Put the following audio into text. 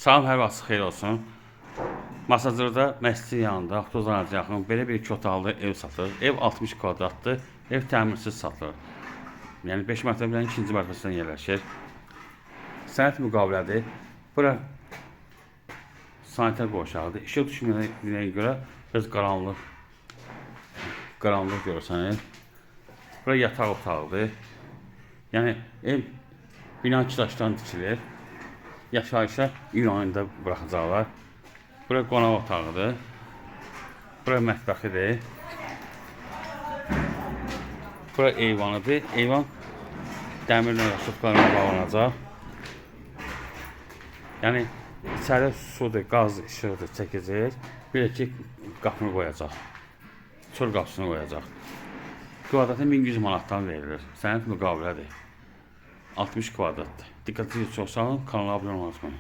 Salam, hər vaxt xeyir olsun. Masazırda məscid yanında, avtozana yaxın belə bir 2 otaqlı ev satılır. Ev 60 kvadratdır, ev təmirsiz satılır. Yəni 5 mərtəbənin ikinci mərtəbəsində yerləşir. Sənət müqavilədir. Bura sanitar qovşağıdır. İşıq düşməyinə görə biraz qaranlıq görürsənir. Bura yataq otağıdır. Yəni ev bina daşdan dikilir. Yaşayışa iyun ayında buraxacaqlar. Bura qonaq otağıdır. Bura mətbəxidir. Bura eyvanıdır. Eyvan dəmirlə yaşıqlarına bağlanacaq. Yəni içəri sudur, qaz, işıqdır çəkəcək. Bir də ki, qapını qoyacaq. Çöl qapısını qoyacaq. Kvadratı 1100 manatdan verilir. Sənət müqavilədir. 60 kvadratdır. Diqqətinizi çox sağ olun. Kanala abunə olmayı unutmayın.